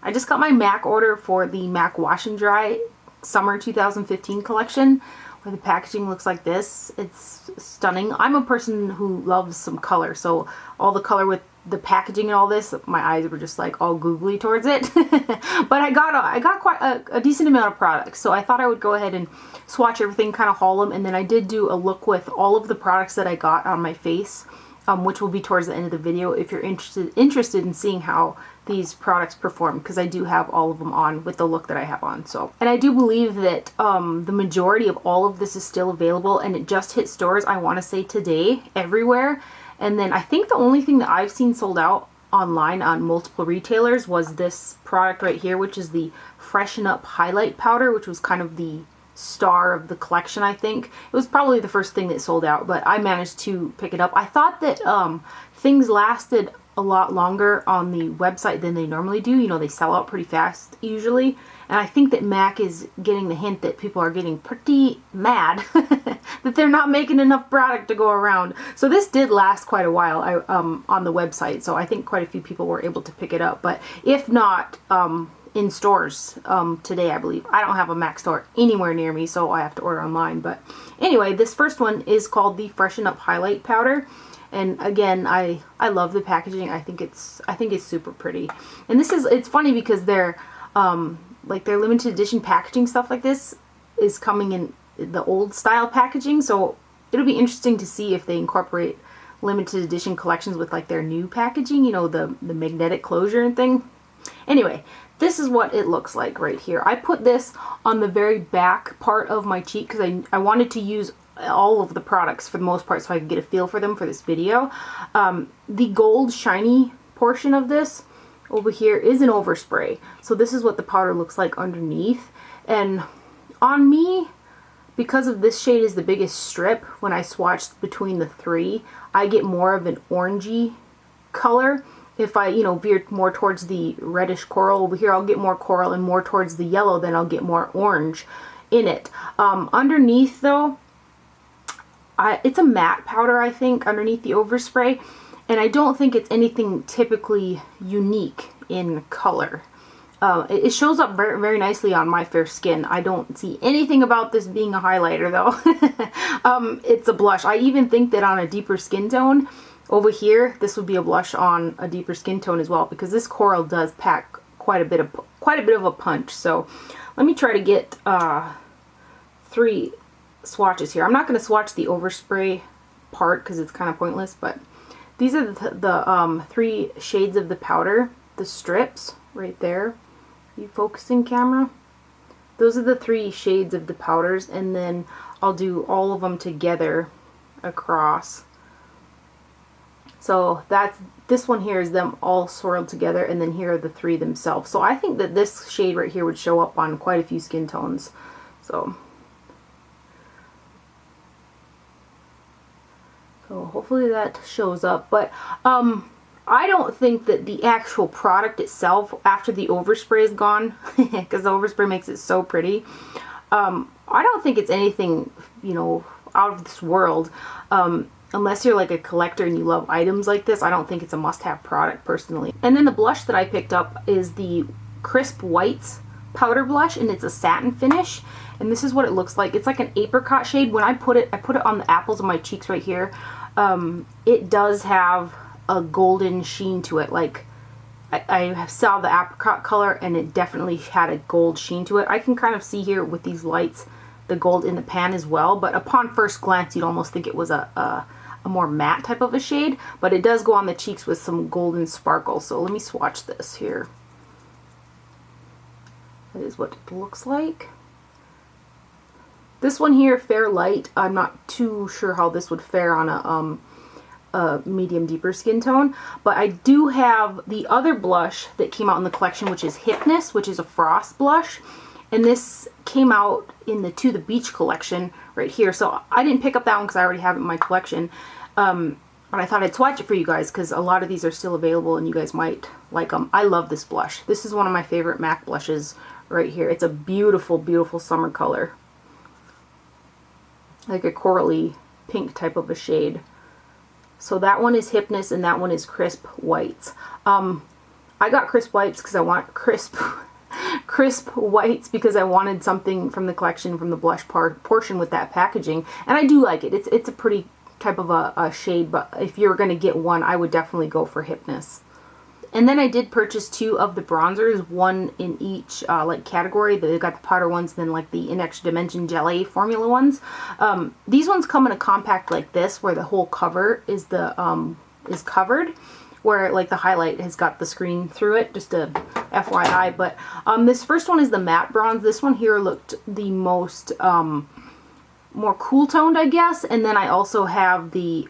I just got my MAC order for the MAC Wash and Dry Summer 2015 collection, where the packaging looks like this. It's stunning. I'm a person who loves some color, so all the color with the packaging and all this, my eyes were just like all googly towards it. But I got quite a decent amount of products, so I thought I would go ahead and swatch everything, kind of haul them, and then I did do a look with all of the products that I got on my face, which will be towards the end of the video if you're interested in seeing how these products perform, because I do have all of them on with the look that I have on. So, and I do believe that the majority of all of this is still available, and it just hit stores, I want to say today, everywhere. And then I think the only thing that I've seen sold out online on multiple retailers was this product right here, which is the Freshen Up Highlight Powder, which was kind of the star of the collection, I think. It was probably the first thing that sold out, but I managed to pick it up. I thought that things lasted a lot longer on the website than they normally do. You know, they sell out pretty fast usually. And I think that MAC is getting the hint that people are getting pretty mad that they're not making enough product to go around. So this did last quite a while on the website. So I think quite a few people were able to pick it up. But if not, in stores today, I believe. I don't have a MAC store anywhere near me, so I have to order online. But anyway, this first one is called the Freshen Up Highlight Powder. And again, I love the packaging. I think it's super pretty. And it's funny because they're like their limited edition packaging stuff like this is coming in the old style packaging. So it'll be interesting to see if they incorporate limited edition collections with like their new packaging, you know, the magnetic closure and thing. Anyway, this is what it looks like right here. I put this on the very back part of my cheek because I wanted to use all of the products for the most part so I could get a feel for them for this video. The gold shiny portion of this over here is an overspray. So this is what the powder looks like underneath. And on me, because of this shade is the biggest strip, when I swatched between the three, I get more of an orangey color. If I, you know, veer more towards the reddish coral over here, I'll get more coral, and more towards the yellow, then I'll get more orange in it. Underneath though, it's a matte powder, I think, underneath the overspray, and I don't think it's anything typically unique in color. It shows up very, very nicely on my fair skin. I don't see anything about this being a highlighter though. It's a blush. I even think that on a deeper skin tone over here, this would be a blush on a deeper skin tone as well, because this coral does pack quite a bit of a punch. So let me try to get 3 swatches here. I'm not going to swatch the overspray part because it's kind of pointless, but these are the 3 shades of the powder, the strips right there. Are you focusing, camera? Those are the 3 shades of the powders, and then I'll do all of them together across. So this one here is them all swirled together, and then here are the 3 themselves. So I think that this shade right here would show up on quite a few skin tones. So hopefully that shows up. But I don't think that the actual product itself, after the overspray is gone, because the overspray makes it so pretty, I don't think it's anything, you know, out of this world. Unless you're like a collector and you love items like this, I don't think it's a must-have product personally. And then the blush that I picked up is the Crisp Whites powder blush, and it's a satin finish. And this is what it looks like. It's like an apricot shade. When I put it on the apples of my cheeks right here. It does have a golden sheen to it. Like I saw the apricot color, and it definitely had a gold sheen to it. I can kind of see here with these lights the gold in the pan as well, but upon first glance you'd almost think it was a more matte type of a shade, but it does go on the cheeks with some golden sparkle. So let me swatch this here. That is what it looks like. This one here, Fair Light, I'm not too sure how this would fare on a medium deeper skin tone, but I do have the other blush that came out in the collection, which is Hypnotism, which is a frost blush, and this came out in the To the Beach collection right here. So I didn't pick up that one because I already have it in my collection, but I thought I'd swatch it for you guys because a lot of these are still available and you guys might like them. I love this blush. This is one of my favorite MAC blushes right here. It's a beautiful, beautiful summer color. Like a corally pink type of a shade. So that one is Hypnotism and that one is Crisp Whites. I I got crisp whites because I want crisp whites because I wanted something from the collection, from the blush portion with that packaging. And I do like it. It's a pretty type of a shade, but if you're going to get one, I would definitely go for Hypnotism. And then I did purchase 2 of the bronzers, one in each like category. They've got the powder ones, then like the In Extra Dimension Jelly formula ones. These ones come in a compact like this, where the whole cover is is covered, where like the highlight has got the screen through it, just a FYI. But this first one is the matte bronze. This one here looked the most more cool toned, I guess. And then I also have the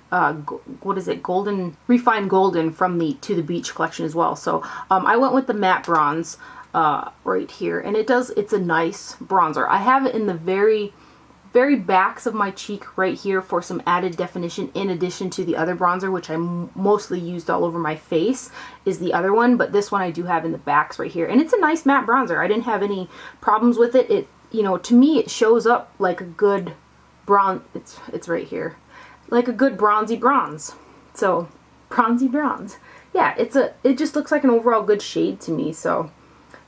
what is it, golden, refined golden from the To the Beach collection as well. So I went with the matte bronze right here, and it's a nice bronzer. I have it in the very backs of my cheek right here for some added definition, in addition to the other bronzer, which I mostly used all over my face, is the other one. But this one I do have in the backs right here, and it's a nice matte bronzer. I didn't have any problems with it. It, you know, to me it shows up like a good bronze. It's right here, like a good bronzy bronze. So bronzy bronze, yeah, it just looks like an overall good shade to me. So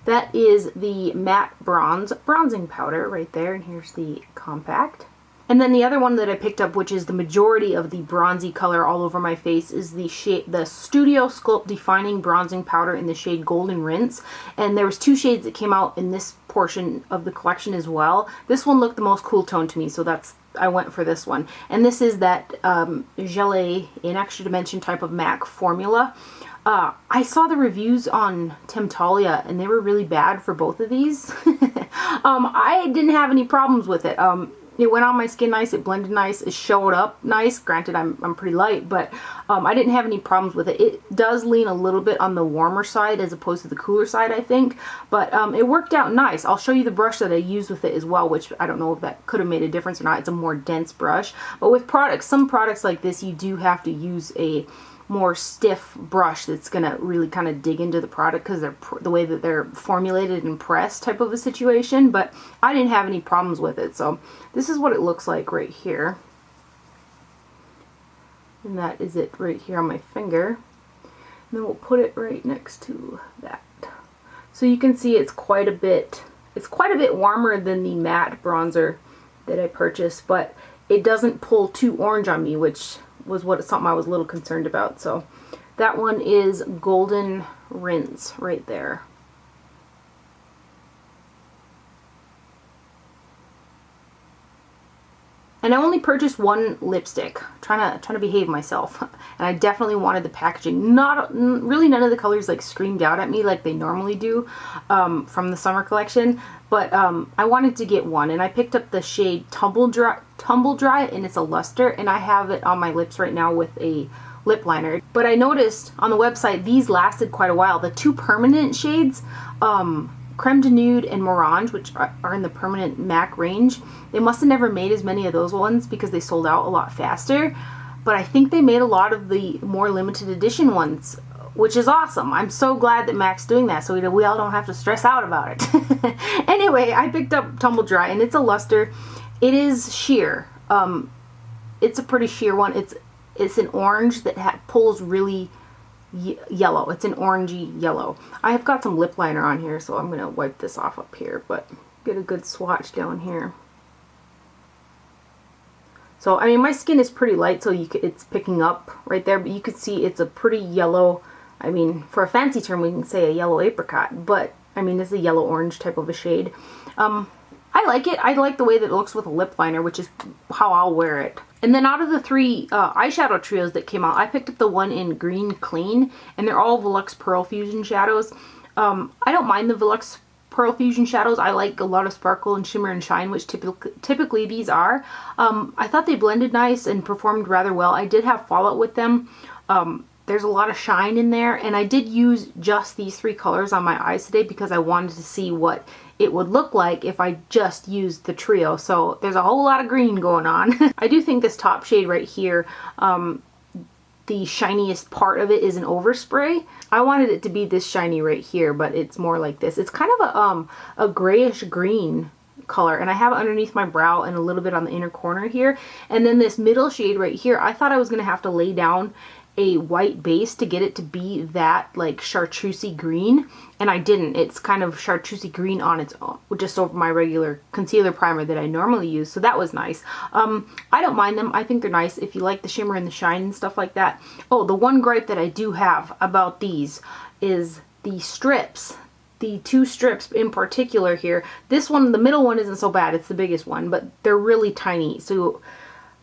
that is the matte bronze bronzing powder right there, and here's the compact. And then the other one that I picked up, which is the majority of the bronzy color all over my face, is the Studio Sculpt Defining Bronzing Powder in the shade Golden Rinse. And there was 2 shades that came out in this portion of the collection as well. This one looked the most cool tone to me, so I went for this one. And this is that Gelée in Extra Dimension type of MAC formula. I saw the reviews on Temptalia, and they were really bad for both of these. I didn't have any problems with it. It went on my skin nice, it blended nice, it showed up nice. Granted, I'm pretty light, but I didn't have any problems with it. It does lean a little bit on the warmer side as opposed to the cooler side, I think. But it worked out nice. I'll show you the brush that I used with it as well, which I don't know if that could have made a difference or not. It's a more dense brush. But with some products like this, you do have to use a more stiff brush that's gonna really kind of dig into the product, because they're the way that they're formulated and pressed type of a situation. But I didn't have any problems with it. So this is what it looks like right here, and that is it right here on my finger. And then we'll put it right next to that, so you can see it's quite a bit warmer than the matte bronzer that I purchased, but it doesn't pull too orange on me, which was something I was a little concerned about. So that one is Golden Rinse right there. And I only purchased 1 lipstick, trying to behave myself. And I definitely wanted the packaging. Really none of the colors like screamed out at me like they normally do from the summer collection. But I wanted to get one, and I picked up the shade Tumble Dry, and it's a luster, and I have it on my lips right now with a lip liner. But I noticed on the website these lasted quite a while. The 2 permanent shades, Creme de Nude and Morange, which are in the permanent MAC range, they must have never made as many of those ones because they sold out a lot faster. But I think they made a lot of the more limited edition ones, which is awesome. I'm so glad that MAC's doing that, so we all don't have to stress out about it. Anyway, I picked up Tumble Dry, and it's a luster. It is sheer. It's a pretty sheer one. It's an orange that pulls really yellow. It's an orangey yellow. I have got some lip liner on here, so I'm going to wipe this off up here, but get a good swatch down here. So, I mean, my skin is pretty light, so it's picking up right there, but you can see it's a pretty yellow, I mean, for a fancy term, we can say a yellow apricot, but, I mean, it's a yellow-orange type of a shade. I like it. I like the way that it looks with a lip liner, which is how I'll wear it. And then out of the 3 eyeshadow trios that came out, I picked up the one in Green Clean, and they're all Velux Pearl Fusion shadows. I don't mind the Velux Pearl Fusion shadows. I like a lot of sparkle and shimmer and shine, which typically these are. I thought they blended nice and performed rather well. I did have fallout with them. There's a lot of shine in there, and I did use just these 3 colors on my eyes today because I wanted to see what it would look like if I just used the trio. So there's a whole lot of green going on. I do think this top shade right here, the shiniest part of it is an overspray. I wanted it to be this shiny right here, but it's more like this. It's kind of a grayish green color, and I have it underneath my brow and a little bit on the inner corner here. And then this middle shade right here, I thought I was going to have to lay down a white base to get it to be that like chartreusey green, and I didn't. It's kind of chartreusey green on its own, just over my regular concealer primer that I normally use, so that was nice. I don't mind them. I think they're nice if you like the shimmer and the shine and stuff like that. Oh, the one gripe that I do have about these is the strips. The two strips in particular here. This one, the middle one, isn't so bad. It's the biggest one, but they're really tiny. So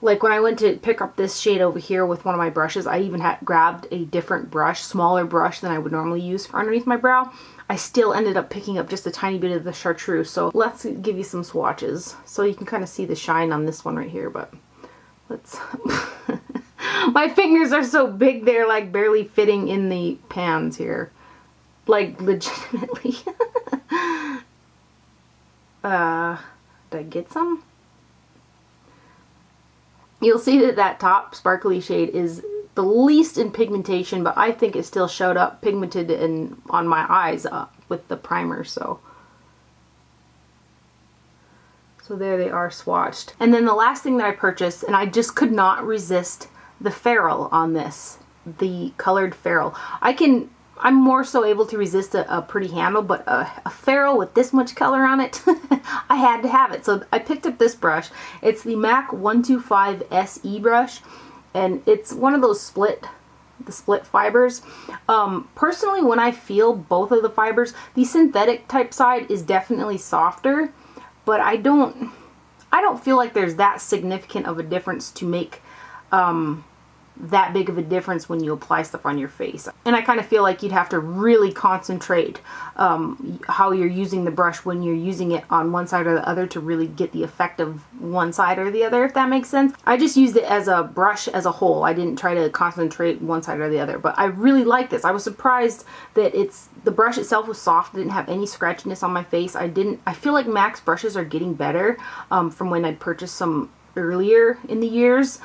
like when I went to pick up this shade over here with one of my brushes, I even had grabbed a different brush, smaller brush than I would normally use for underneath my brow. I still ended up picking up just a tiny bit of the chartreuse. So let's give you some swatches so you can kind of see the shine on this one right here, but let's... My fingers are so big they're like barely fitting in the pans here. Like legitimately. Did I get some? You'll see that that top sparkly shade is the least in pigmentation, but I think it still showed up pigmented on my eyes with the primer, so there they are swatched. And then the last thing that I purchased, and I just could not resist the ferrule on this, the colored ferrule. I'm more so able to resist a pretty handle, but a ferrule with this much color on it, I had to have it. So I picked up this brush. It's the MAC 125 SE brush, and it's one of those split fibers. Personally, when I feel both of the fibers, the synthetic type side is definitely softer, but I don't feel like there's that significant of a difference to make that big of a difference when you apply stuff on your face. And I kind of feel like you'd have to really concentrate how you're using the brush when you're using it on one side or the other to really get the effect of one side or the other, if that makes sense. I just used it as a brush as a whole. I didn't try to concentrate one side or the other, but I really like this. I was surprised that the brush itself was soft. It didn't have any scratchiness on my face. I feel like MAC's brushes are getting better from when I'd purchased some earlier in the years.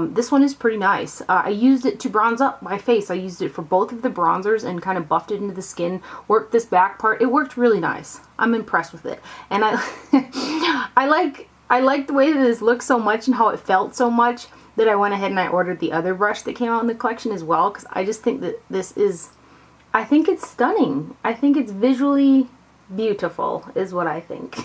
This one is pretty nice. I used it to bronze up my face. I used it for both of the bronzers and kind of buffed it into the skin, worked this back part. It worked really nice. I'm impressed with it. And I like the way that this looks so much and how it felt so much that I went ahead and I ordered the other brush that came out in the collection as well, because I just think that I think it's stunning. I think it's visually beautiful is what I think.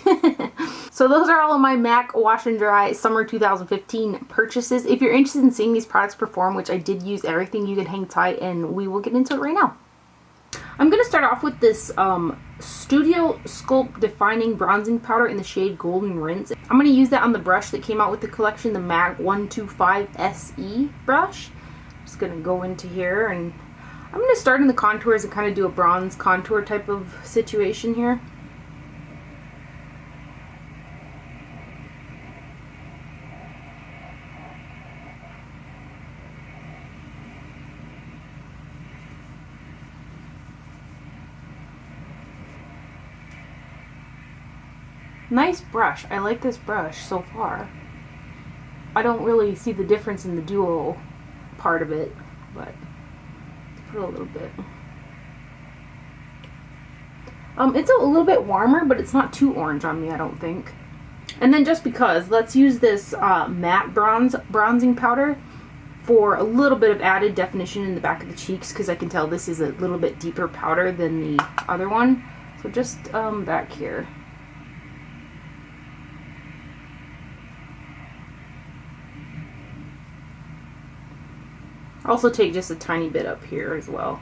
So those are all of my MAC Wash and Dry Summer 2015 purchases. If you're interested in seeing these products perform, which I did use everything, you can hang tight and we will get into it right now. I'm going to start off with this Studio Sculpt Defining Bronzing Powder in the shade Golden Rinse. I'm going to use that on the brush that came out with the collection, the MAC 125 SE brush. Just going to go into here and I'm going to start in the contours and kind of do a bronze contour type of situation here. Nice brush. I like this brush so far. I don't really see the difference in the duo part of it, but let's put a little bit. It's a little bit warmer, but it's not too orange on me, I don't think. And then just because, let's use this matte bronzing powder for a little bit of added definition in the back of the cheeks, because I can tell this is a little bit deeper powder than the other one. So just back here. Also take just a tiny bit up here as well.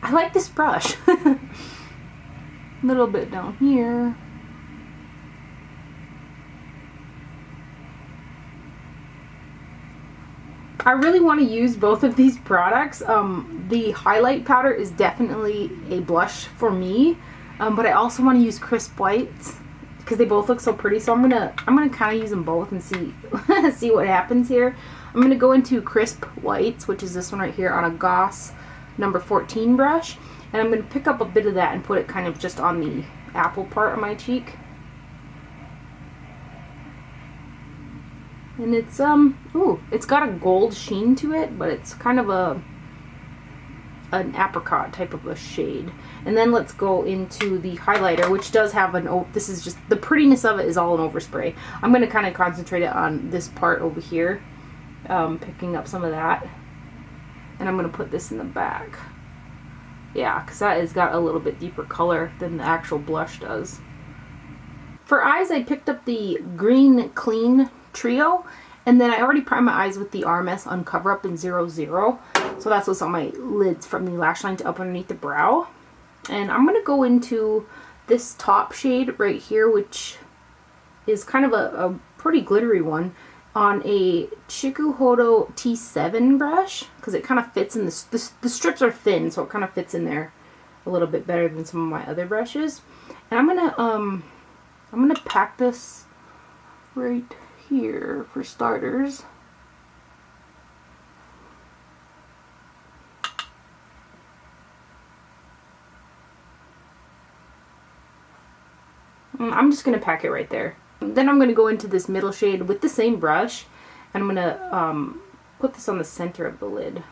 I like this brush. A little bit down here. I really want to use both of these products. The highlight powder is definitely a blush for me, but I also want to use crisp whites because they both look so pretty. So I'm gonna kind of use them both and see see what happens here. I'm gonna go into crisp whites, which is this one right here, on a Goss number 14 brush, and I'm gonna pick up a bit of that and put it kind of just on the apple part of my cheek. And it's ooh, it's got a gold sheen to it, but it's kind of an apricot type of a shade. And then let's go into the highlighter, which does have this is just, the prettiness of it is all an overspray. I'm going to kind of concentrate it on this part over here, picking up some of that. And I'm going to put this in the back. Yeah, because that has got a little bit deeper color than the actual blush does. For eyes, I picked up the Green Clean Trio, and then I already primed my eyes with the RMS Uncover Up in 00. So that's what's on my lids from the lash line to up underneath the brow. And I'm going to go into this top shade right here, which is kind of a pretty glittery one, on a Chikuhodo T7 brush, because it kind of fits in the strips are thin, so it kind of fits in there a little bit better than some of my other brushes. And I'm gonna pack this right here for starters. I'm just gonna pack it right there. Then I'm going to go into this middle shade with the same brush, and I'm going to put this on the center of the lid.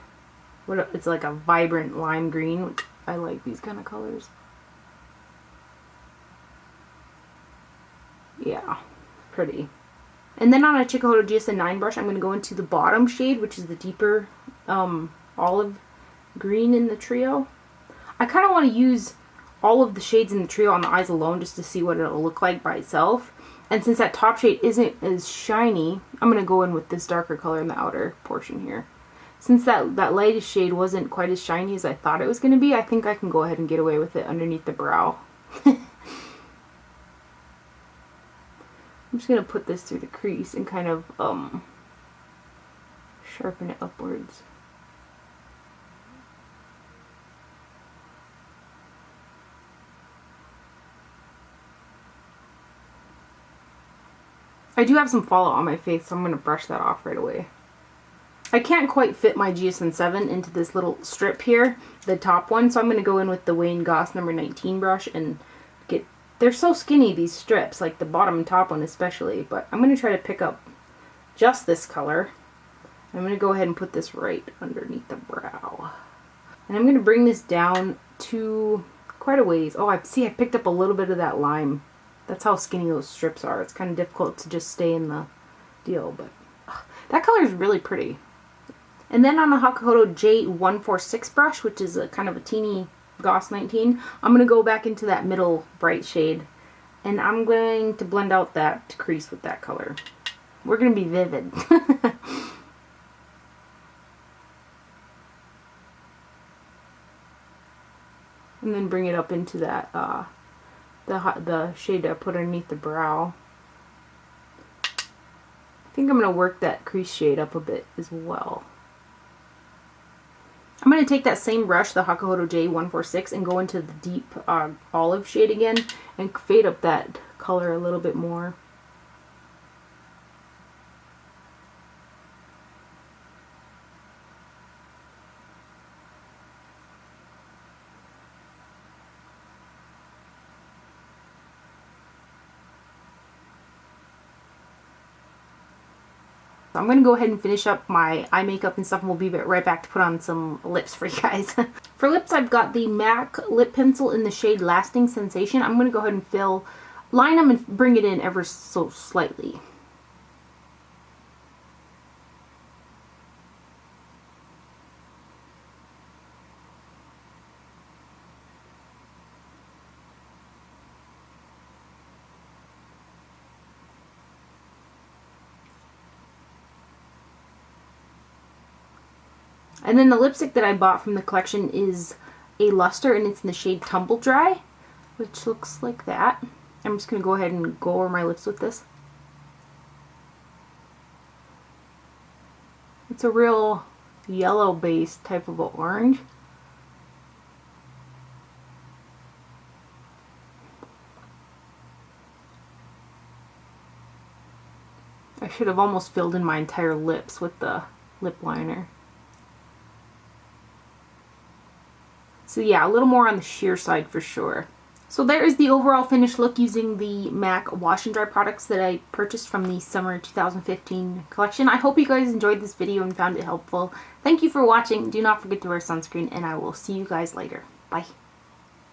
It's like a vibrant lime green. I like these kind of colors. Yeah, pretty. And then on a Chikuhodo GSN9 brush, I'm going to go into the bottom shade, which is the deeper olive green in the trio. I kind of want to use all of the shades in the trio on the eyes alone just to see what it'll look like by itself. And since that top shade isn't as shiny, I'm going to go in with this darker color in the outer portion here. Since that lightest shade wasn't quite as shiny as I thought it was going to be, I think I can go ahead and get away with it underneath the brow. I'm just going to put this through the crease and kind of sharpen it upwards. I do have some fallout on my face, so I'm going to brush that off right away. I can't quite fit my GSN7 into this little strip here, the top one, so I'm going to go in with the Wayne Goss number 19 brush and get... They're so skinny, these strips, like the bottom and top one especially, but I'm going to try to pick up just this color. I'm going to go ahead and put this right underneath the brow. And I'm going to bring this down to quite a ways. Oh, I picked up a little bit of that lime. That's how skinny those strips are. It's kind of difficult to just stay in the deal, but that color is really pretty. And then on a Hypnotism J146 brush, which is a kind of a teeny Goss 19, I'm going to go back into that middle bright shade, and I'm going to blend out that crease with that color. We're going to be vivid. And then bring it up into that the shade that I put underneath the brow. I think I'm going to work that crease shade up a bit as well. I'm going to take that same brush, the Hypnotism J146, and go into the deep olive shade again and fade up that color a little bit more. I'm going to go ahead and finish up my eye makeup and stuff, and we'll be right back to put on some lips for you guys. For lips, I've got the MAC lip pencil in the shade Lasting Sensation. I'm going to go ahead and line them and bring it in ever so slightly. And then the lipstick that I bought from the collection is a luster, and it's in the shade Tumble Dry, which looks like that. I'm just going to go ahead and go over my lips with this. It's a real yellow based type of orange. I should have almost filled in my entire lips with the lip liner. So yeah, a little more on the sheer side for sure. So there is the overall finished look using the MAC Wash and Dry products that I purchased from the Summer 2015 collection. I hope you guys enjoyed this video and found it helpful. Thank you for watching. Do not forget to wear sunscreen, and I will see you guys later. Bye.